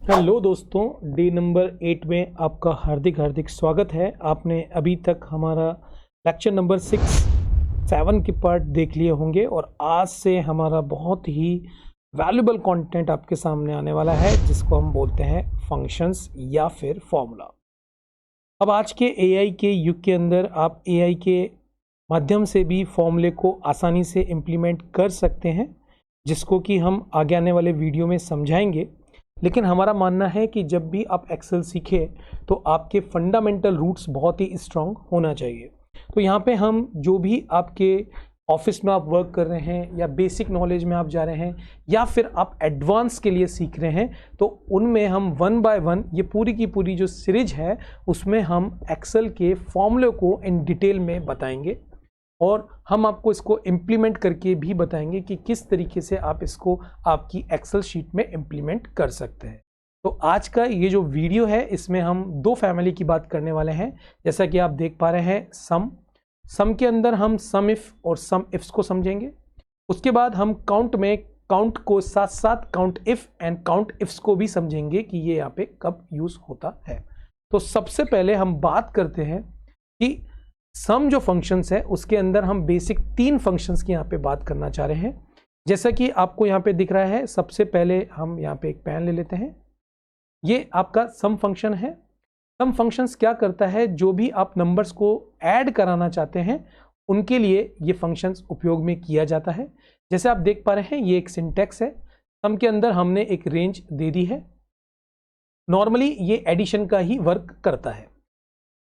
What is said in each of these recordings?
Hello दोस्तों, day number 8 में आपका हार्दिक हार्दिक स्वागत है। आपने अभी तक हमारा लेक्चर नंबर 6, 7 के पार्ट देख लिए होंगे और आज से हमारा बहुत ही वैल्यूबल कंटेंट आपके सामने आने वाला है, जिसको हम बोलते हैं फंक्शंस या फिर फॉर्मूला। अब आज के एआई के युग के अंदर आप एआई के माध्यम से भी फॉर्मूले को आसानी से इम्प्लीमेंट कर सकते हैं, जिसको कि हम आगे आने वाले वीडियो में समझाएंगे। लेकिन हमारा मानना है कि जब भी आप एक्सेल सीखें तो आपके फंडामेंटल रूट्स बहुत ही स्ट्रांग होना चाहिए। तो यहाँ पे हम जो भी आपके ऑफिस में आप वर्क कर रहे हैं या बेसिक नॉलेज में आप जा रहे हैं या फिर आप एडवांस के लिए सीख रहे हैं, तो उनमें हम 1 बाय 1 ये पूरी की पूरी जो सीरीज है उसमें हम एक्सेल के फॉर्मूले को इन डिटेल में बताएंगे और हम आपको इसको इम्प्लीमेंट करके भी बताएंगे कि किस तरीके से आप इसको आपकी एक्सेल शीट में इम्प्लीमेंट कर सकते हैं। तो आज का ये जो वीडियो है इसमें हम दो फैमिली की बात करने वाले हैं। जैसा कि आप देख पा रहे हैं, सम के अंदर हम सम इफ और सम इफ्स को समझेंगे। उसके बाद हम काउंट में काउंट को साथ साथ count if and count ifs को भी समझेंगे कि ये यहाँ पे कब यूज होता है। तो सबसे पहले हम बात करते हैं कि सम जो फंक्शंस है उसके अंदर हम बेसिक 3 फंक्शंस की यहाँ पे बात करना चाह रहे हैं। जैसा कि आपको यहाँ पे दिख रहा है, सबसे पहले हम यहाँ पे एक पेन ले लेते हैं। ये आपका सम फंक्शन है। सम फंक्शंस क्या करता है, जो भी आप नंबर्स को ऐड कराना चाहते हैं उनके लिए ये फंक्शंस उपयोग में किया जाता है। जैसे आप देख पा रहे हैं, ये एक सिंटैक्स है। सम के अंदर हमने एक रेंज दे दी है। नॉर्मली ये एडिशन का ही वर्क करता है।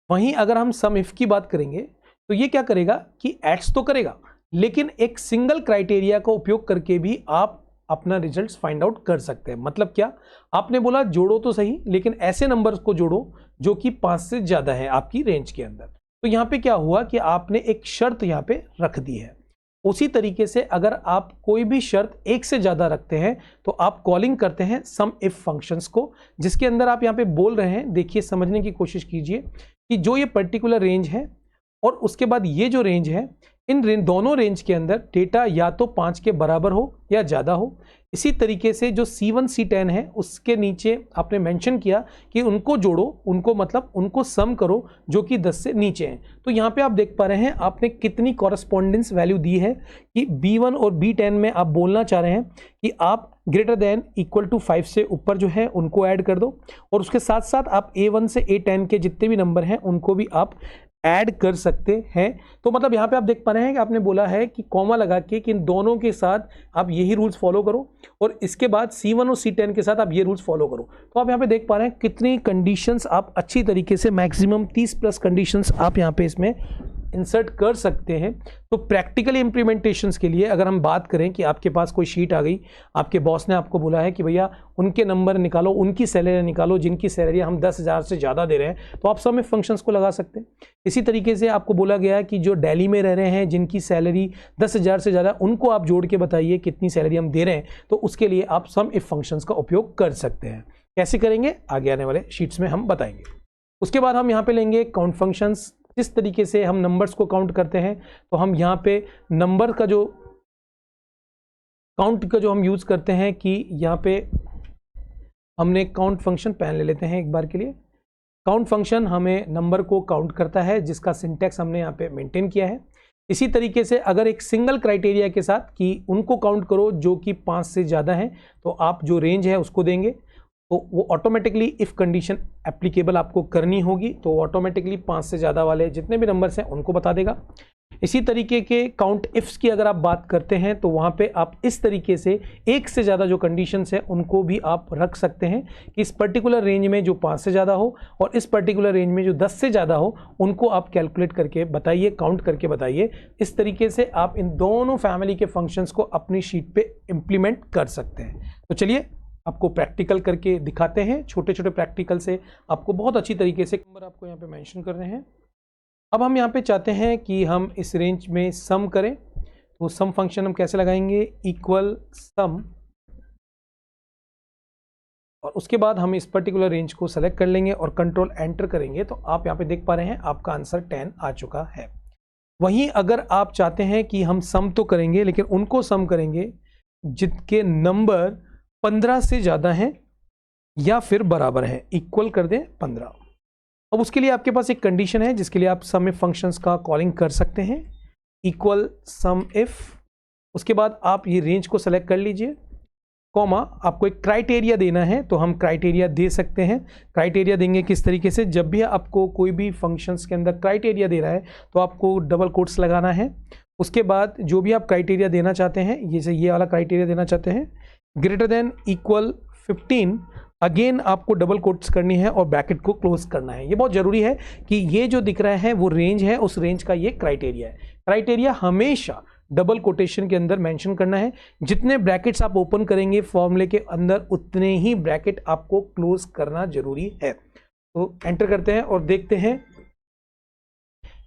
वहीं अगर हम सम इफ की बात करेंगे तो ये क्या करेगा कि एड्स तो करेगा, लेकिन एक सिंगल क्राइटेरिया का उपयोग करके भी आप अपना रिजल्ट्स फाइंड आउट कर सकते हैं। मतलब क्या, आपने बोला जोड़ो तो सही, लेकिन ऐसे नंबर्स को जोड़ो जो कि 5 से ज्यादा है आपकी रेंज के अंदर। तो यहाँ पे क्या हुआ कि आपने एक शर्त यहाँ पे रख दी है। उसी तरीके से अगर आप कोई भी शर्त 1 से ज्यादा रखते हैं तो आप कॉलिंग करते हैं सम इफ फंक्शंस को, जिसके अंदर आप यहाँ पे बोल रहे हैं। देखिए, समझने की कोशिश कीजिए कि जो ये पर्टिकुलर रेंज है और उसके बाद ये जो रेंज है, इन दोनों रेंज के अंदर डेटा या तो 5 के बराबर हो या ज़्यादा हो। इसी तरीके से जो C1 C10 है उसके नीचे आपने मेंशन किया कि उनको जोड़ो, उनको मतलब उनको सम करो जो कि 10 से नीचे हैं। तो यहाँ पे आप देख पा रहे हैं आपने कितनी कॉरस्पॉन्डेंस वैल्यू दी है कि B1 और B10 में आप बोलना चाह रहे हैं कि आप ग्रेटर देन इक्वल टू 5 से ऊपर जो है उनको ऐड कर दो, और उसके साथ साथ आप A1 से A10 के जितने भी नंबर हैं उनको भी आप ऐड कर सकते हैं। तो मतलब यहाँ पे आप देख पा रहे हैं कि आपने बोला है कि कॉमा लगा के कि इन दोनों के साथ आप यही रूल्स फॉलो करो और इसके बाद C1 और C10 के साथ आप ये रूल्स फॉलो करो। तो आप यहाँ पे देख पा रहे हैं कितनी कंडीशंस आप अच्छी तरीके से, मैक्सिमम 30+ कंडीशंस आप यहाँ पे इसमें इंसर्ट कर सकते हैं। तो प्रैक्टिकल इंप्लीमेंटेशंस के लिए अगर हम बात करें कि आपके पास कोई शीट आ गई, आपके बॉस ने आपको बोला है कि भैया उनके नंबर निकालो, उनकी सैलरी निकालो जिनकी सैलरी हम 10,000 से ज़्यादा दे रहे हैं, तो आप सम इफ फंक्शंस को लगा सकते हैं। इसी तरीके से आपको बोला गया है कि जो दिल्ली में रह रहे हैं जिनकी सैलरी 10,000 से ज़्यादा, उनको आप जोड़ के बताइए कितनी सैलरी हम दे रहे हैं, तो उसके लिए आप सम इफ फंक्शंस का उपयोग कर सकते हैं। कैसे करेंगे आगे आने वाले शीट्स में हम बताएंगे। उसके बाद हम यहाँ पे लेंगे काउंट फंक्शंस। जिस तरीके से हम नंबर्स को काउंट करते हैं, तो हम यहाँ पे नंबर का जो काउंट का जो हम यूज करते हैं कि यहाँ पे हमने काउंट फंक्शन पहन ले लेते हैं एक बार के लिए। काउंट फंक्शन हमें नंबर को काउंट करता है, जिसका सिंटैक्स हमने यहाँ पे मेंटेन किया है। इसी तरीके से अगर एक सिंगल क्राइटेरिया के साथ कि उनको काउंट करो जो कि 5 से ज़्यादा हैं, तो आप जो रेंज है उसको देंगे, तो वो ऑटोमेटिकली इफ कंडीशन एप्लीकेबल आपको करनी होगी तो ऑटोमेटिकली 5 से ज़्यादा वाले जितने भी नंबर्स हैं उनको बता देगा। इसी तरीके के काउंट इफ्स की अगर आप बात करते हैं तो वहाँ पे आप इस तरीके से 1 से ज़्यादा जो कंडीशंस हैं उनको भी आप रख सकते हैं कि इस पर्टिकुलर रेंज में जो 5 से ज़्यादा हो और इस पर्टिकुलर रेंज में जो 10 से ज़्यादा हो, उनको आप कैलकुलेट करके बताइए, काउंट करके बताइए। इस तरीके से आप इन दोनों फैमिली के फंक्शंस को अपनी शीट पे इम्प्लीमेंट कर सकते हैं। तो चलिए आपको प्रैक्टिकल करके दिखाते हैं। छोटे छोटे प्रैक्टिकल से आपको बहुत अच्छी तरीके से नंबर आपको यहाँ पे मेंशन कर रहे हैं। अब हम यहाँ पे चाहते हैं कि हम इस रेंज में सम करें, तो सम फंक्शन हम कैसे लगाएंगे, इक्वल सम, और उसके बाद हम इस पर्टिकुलर रेंज को सेलेक्ट कर लेंगे और कंट्रोल एंटर करेंगे। तो आप यहाँ पे देख पा रहे हैं आपका आंसर 10 आ चुका है। वहीं अगर आप चाहते हैं कि हम सम तो करेंगे लेकिन उनको सम करेंगे जिनके नंबर 15 से ज़्यादा हैं, या फिर बराबर है, इक्वल कर दें 15। अब उसके लिए आपके पास एक कंडीशन है जिसके लिए आप सम इफ फंक्शंस का कॉलिंग कर सकते हैं, इक्वल सम इफ। उसके बाद आप ये रेंज को सेलेक्ट कर लीजिए, कॉमा आपको एक क्राइटेरिया देना है तो हम क्राइटेरिया दे सकते हैं। क्राइटेरिया देंगे किस तरीके से, जब भी आपको कोई भी फंक्शंस के अंदर क्राइटेरिया दे रहा है तो आपको डबल कोट्स लगाना है। उसके बाद जो भी आप क्राइटेरिया देना चाहते हैं, जैसे ये वाला क्राइटेरिया देना चाहते हैं, ग्रेटर देन इक्वल 15, अगेन आपको डबल कोट्स करनी है और ब्रैकेट को क्लोज करना है। ये बहुत जरूरी है कि ये जो दिख रहा है वो रेंज है, उस रेंज का ये क्राइटेरिया है। क्राइटेरिया हमेशा डबल कोटेशन के अंदर मेंशन करना है। जितने ब्रैकेट्स आप ओपन करेंगे फॉर्मूले के अंदर उतने ही ब्रैकेट आपको क्लोज करना जरूरी है। तो एंटर करते हैं और देखते हैं,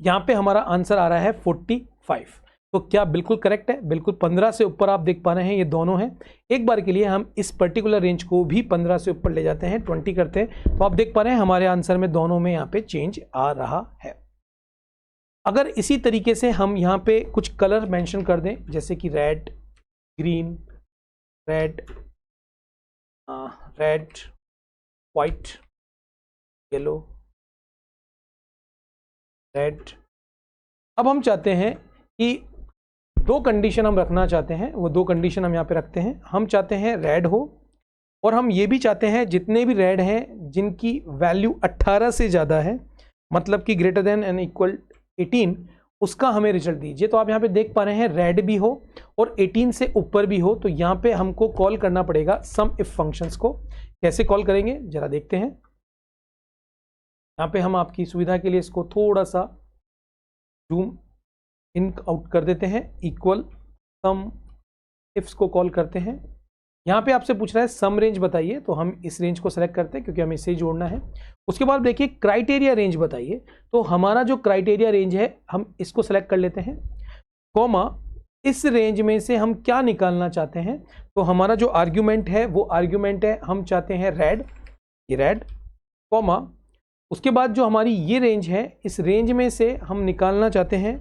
यहां पे हमारा आंसर आ रहा है 45। तो क्या बिल्कुल करेक्ट है? बिल्कुल। 15 से ऊपर आप देख पा रहे हैं ये दोनों हैं। एक बार के लिए हम इस पर्टिकुलर रेंज को भी 15 से ऊपर ले जाते हैं, 20 करते हैं, तो आप देख पा रहे हैं हमारे आंसर में दोनों में यहाँ पे चेंज आ रहा है। अगर इसी तरीके से हम यहाँ पे कुछ कलर मेंशन कर दें, जैसे कि red, green, red, red, white, yellow, red. अब हम चाहते हैं कि दो कंडीशन हम रखना चाहते हैं, वो दो कंडीशन हम यहाँ पे रखते हैं। हम चाहते हैं रेड हो, और हम ये भी चाहते हैं जितने भी रेड हैं जिनकी वैल्यू 18 से ज़्यादा है, मतलब कि ग्रेटर देन एंड इक्वल 18, उसका हमें रिजल्ट दीजिए। तो आप यहाँ पे देख पा रहे हैं रेड भी हो और 18 से ऊपर भी हो, तो यहाँ पे हमको कॉल करना पड़ेगा सम इफ फंक्शंस को। कैसे कॉल करेंगे जरा देखते हैं। यहाँ पे हम आपकी सुविधा के लिए इसको थोड़ा सा जूम इन आउट कर देते हैं। इक्वल सम इफ्स को कॉल करते हैं। यहाँ पे आपसे पूछ रहा है सम रेंज बताइए, तो हम इस रेंज को सेलेक्ट करते हैं क्योंकि हमें इसे ही जोड़ना है। उसके बाद देखिए क्राइटेरिया रेंज बताइए, तो हमारा जो क्राइटेरिया रेंज है हम इसको सेलेक्ट कर लेते हैं, कॉमा इस रेंज में से हम क्या निकालना चाहते हैं। तो हमारा जो आर्ग्यूमेंट है वो आर्ग्यूमेंट है, हम चाहते हैं रेड, ये रेड, कॉमा उसके बाद जो हमारी ये रेंज है, इस रेंज में से हम निकालना चाहते हैं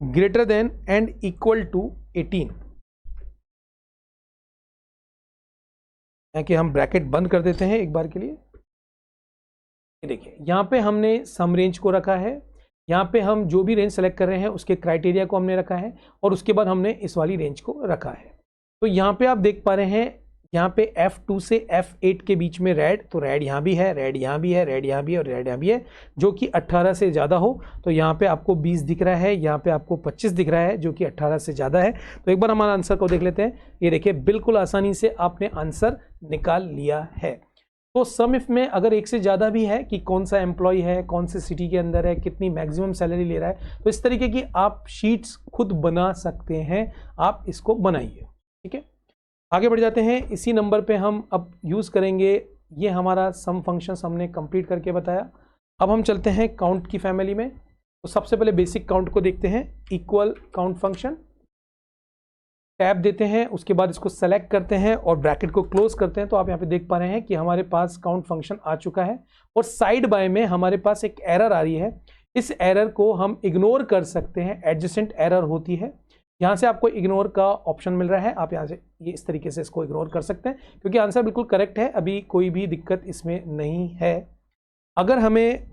greater than and equal to 18। कि हम ब्रैकेट बंद कर देते हैं एक बार के लिए। देखिए यहाँ पे हमने सम रेंज को रखा है, यहाँ पे हम जो भी रेंज सेलेक्ट कर रहे हैं उसके क्राइटेरिया को हमने रखा है, और उसके बाद हमने इस वाली रेंज को रखा है। तो यहाँ पे आप देख पा रहे हैं, यहाँ पे F2 से F8 के बीच में रेड, तो रेड यहाँ भी है, रेड यहाँ भी है, रेड यहाँ भी है और रेड यहाँ भी है, जो कि 18 से ज़्यादा हो। तो यहाँ पे आपको 20 दिख रहा है, यहाँ पे आपको 25 दिख रहा है, जो कि 18 से ज़्यादा है। तो एक बार हमारा आंसर को देख लेते हैं। ये देखिए बिल्कुल आसानी से आपने आंसर निकाल लिया है। तो सम इफ में अगर एक से ज़्यादा भी है कि कौन सा एम्प्लॉय है, कौन से सिटी के अंदर है, कितनी मैक्सिमम सैलरी ले रहा है, तो इस तरीके की आप शीट्स खुद बना सकते हैं। आप इसको बनाइए, ठीक है। आगे बढ़ जाते हैं। इसी नंबर पे हम अब यूज़ करेंगे, ये हमारा सम फंक्शन हमने कंप्लीट करके बताया। अब हम चलते हैं काउंट की फैमिली में। तो सबसे पहले बेसिक काउंट को देखते हैं। इक्वल काउंट फंक्शन, टैब देते हैं, उसके बाद इसको सेलेक्ट करते हैं और ब्रैकेट को क्लोज करते हैं। तो आप यहाँ पे देख पा रहे हैं कि हमारे पास काउंट फंक्शन आ चुका है, और साइड बाय में हमारे पास एक एरर आ रही है। इस एरर को हम इग्नोर कर सकते हैं, एडजेसेंट एरर होती है। यहाँ से आपको इग्नोर का ऑप्शन मिल रहा है, आप यहाँ से ये इस तरीके से इसको इग्नोर कर सकते हैं, क्योंकि आंसर बिल्कुल करेक्ट है, अभी कोई भी दिक्कत इसमें नहीं है। अगर हमें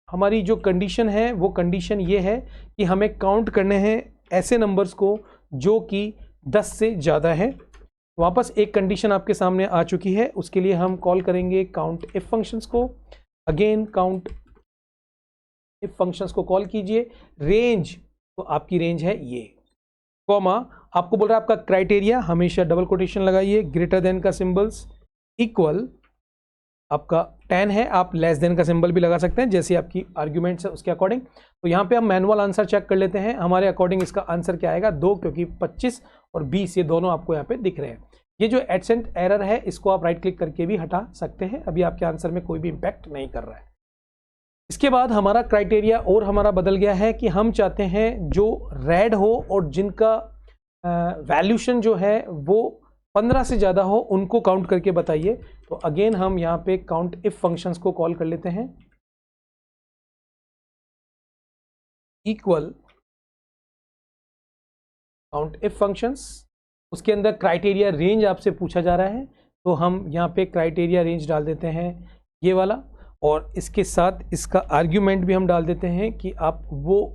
हमारी जो कंडीशन है वो कंडीशन ये है कि हमें काउंट करने हैं ऐसे नंबर्स को जो कि 10 से ज़्यादा है। वापस एक कंडीशन आपके सामने आ चुकी है, उसके लिए हम कॉल करेंगे काउंट इफ फंक्शंस को। अगेन काउंट इफ फंक्शंस को कॉल कीजिए। रेंज, तो आपकी रेंज है ये, कॉमा आपको बोल रहा है आपका क्राइटेरिया, हमेशा डबल कोटेशन लगाइए, ग्रेटर देन का सिंबल्स, इक्वल आपका 10 है, आप लेस देन का सिंबल भी लगा सकते हैं जैसे आपकी आर्ग्यूमेंट्स है उसके अकॉर्डिंग। तो यहाँ पे हम मैनुअल आंसर चेक कर लेते हैं, हमारे अकॉर्डिंग इसका आंसर क्या आएगा 2, क्योंकि 25 और 20 ये दोनों आपको यहाँ पे दिख रहे हैं। ये जो एडजेसेंट एरर है इसको आप राइट क्लिक करके भी हटा सकते हैं, अभी आपके आंसर में कोई भी इंपैक्ट नहीं कर रहा है। इसके बाद हमारा क्राइटेरिया और हमारा बदल गया है कि हम चाहते हैं जो रेड हो और जिनका वैल्यूशन जो है वो 15 से ज़्यादा हो, उनको काउंट करके बताइए। तो अगेन हम यहाँ पे काउंट इफ फंक्शंस को कॉल कर लेते हैं। इक्वल काउंट इफ फंक्शंस, उसके अंदर क्राइटेरिया रेंज आपसे पूछा जा रहा है तो हम यहाँ पे क्राइटेरिया रेंज डाल देते हैं ये वाला, और इसके साथ इसका आर्ग्यूमेंट भी हम डाल देते हैं कि आप वो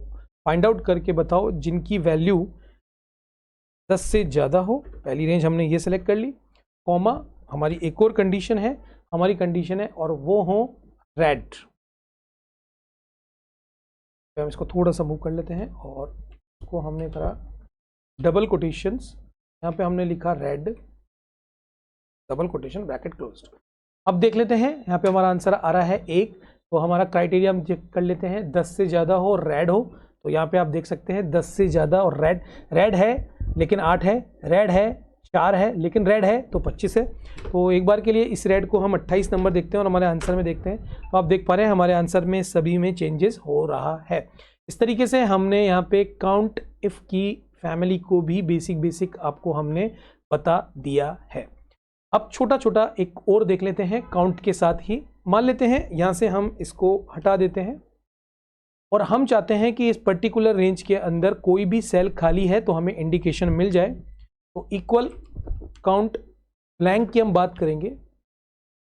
फाइंड आउट करके बताओ जिनकी वैल्यू 10 से ज़्यादा हो। पहली रेंज हमने ये सेलेक्ट कर ली, कॉमा हमारी एक और कंडीशन है, हमारी कंडीशन है और वो हो रेड। हम इसको थोड़ा सा मूव कर लेते हैं और इसको हमने करा डबल कोटेशंस, यहाँ पे हमने लिखा red, double quotation bracket closed. अब देख लेते हैं यहाँ पे हमारा आंसर आ रहा है 1। तो हमारा क्राइटेरिया हम चेक कर लेते हैं, 10 से ज़्यादा हो, रेड हो। तो यहाँ पे आप देख सकते हैं 10 से ज़्यादा और रेड है लेकिन 8 है, रेड है 4 है लेकिन रेड है तो 25 है। तो एक बार के लिए इस रेड को हम 28 नंबर देखते हैं और हमारे आंसर में देखते हैं। तो आप देख पा रहे हैं हमारे आंसर में सभी में चेंजेस हो रहा है। इस तरीके से हमने यहाँ पे काउंट इफ की फैमिली को भी बेसिक आपको हमने बता दिया है। अब छोटा छोटा एक और देख लेते हैं काउंट के साथ ही। मान लेते हैं यहाँ से हम इसको हटा देते हैं और हम चाहते हैं कि इस पर्टिकुलर रेंज के अंदर कोई भी सेल खाली है तो हमें इंडिकेशन मिल जाए। तो इक्वल काउंट ब्लैंक की हम बात करेंगे।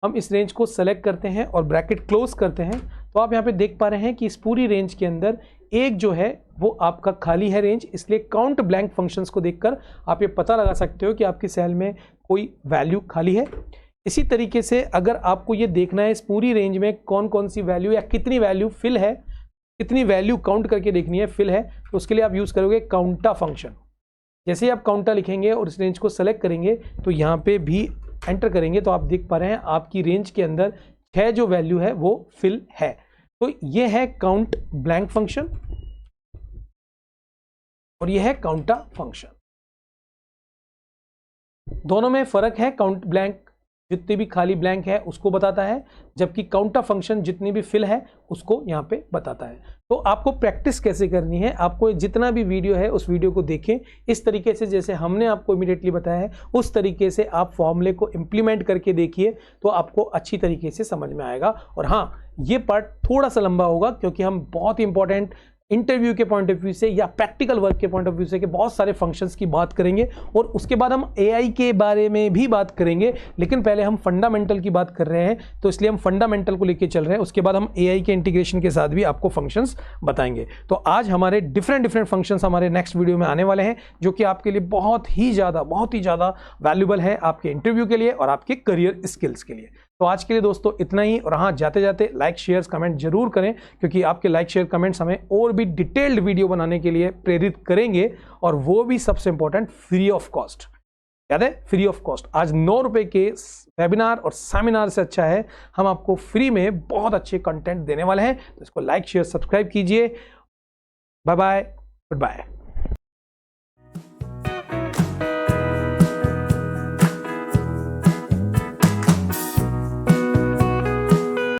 हम इस रेंज को सेलेक्ट करते हैं और ब्रैकेट क्लोज करते हैं। तो आप यहाँ पे देख पा रहे हैं कि इस पूरी रेंज के अंदर एक जो है वो आपका खाली है रेंज, इसलिए काउंट ब्लैंक फंक्शंस को देखकर आप ये पता लगा सकते हो कि आपकी सेल में कोई वैल्यू खाली है। इसी तरीके से अगर आपको ये देखना है इस पूरी रेंज में कौन कौन सी वैल्यू या कितनी वैल्यू फिल है, कितनी वैल्यू काउंट करके देखनी है फिल है, तो उसके लिए आप यूज करोगे काउंटा फंक्शन। जैसे ही आप काउंटा लिखेंगे और इस रेंज को सेलेक्ट करेंगे तो यहाँ पे भी एंटर करेंगे तो आप देख पा रहे हैं आपकी रेंज के अंदर 6 जो वैल्यू है वो फिल है। तो ये है काउंट ब्लैंक फंक्शन और ये है काउंटा फंक्शन। दोनों में फर्क है, काउंट ब्लैंक जितनी भी खाली ब्लैंक है उसको बताता है, जबकि काउंटा फंक्शन जितनी भी फिल है उसको यहाँ पे बताता है। तो आपको प्रैक्टिस कैसे करनी है, आपको जितना भी वीडियो है उस वीडियो को देखें, इस तरीके से जैसे हमने आपको इमीडिएटली बताया है उस तरीके से आप फॉर्मूले को इम्प्लीमेंट करके देखिए तो आपको अच्छी तरीके से समझ में आएगा। और हाँ, ये पार्ट थोड़ा सा लंबा होगा क्योंकि हम बहुत ही इंपॉर्टेंट इंटरव्यू के पॉइंट ऑफ व्यू से या प्रैक्टिकल वर्क के पॉइंट ऑफ व्यू से के बहुत सारे फंक्शंस की बात करेंगे और उसके बाद हम एआई के बारे में भी बात करेंगे। लेकिन पहले हम फंडामेंटल की बात कर रहे हैं तो इसलिए हम फंडामेंटल को लेके चल रहे हैं, उसके बाद हम एआई के इंटीग्रेशन के साथ भी आपको फंक्शंस बताएंगे। तो आज हमारे डिफरेंट फंक्शंस हमारे नेक्स्ट वीडियो में आने वाले हैं जो कि आपके लिए बहुत ही ज़्यादा वैल्यूबल है आपके इंटरव्यू के लिए और आपके करियर स्किल्स के लिए। तो आज के लिए दोस्तों इतना ही। और हाँ, जाते जाते लाइक शेयर कमेंट जरूर करें क्योंकि आपके लाइक शेयर कमेंट्स हमें और भी डिटेल्ड वीडियो बनाने के लिए प्रेरित करेंगे और वो भी सबसे इंपॉर्टेंट फ्री ऑफ कॉस्ट। याद है, फ्री ऑफ कॉस्ट। आज 9 रुपए के वेबिनार और सेमिनार से अच्छा है हम आपको फ्री में बहुत अच्छे कंटेंट देने वाले हैं। तो इसको लाइक शेयर सब्सक्राइब कीजिए। Bye bye, good bye.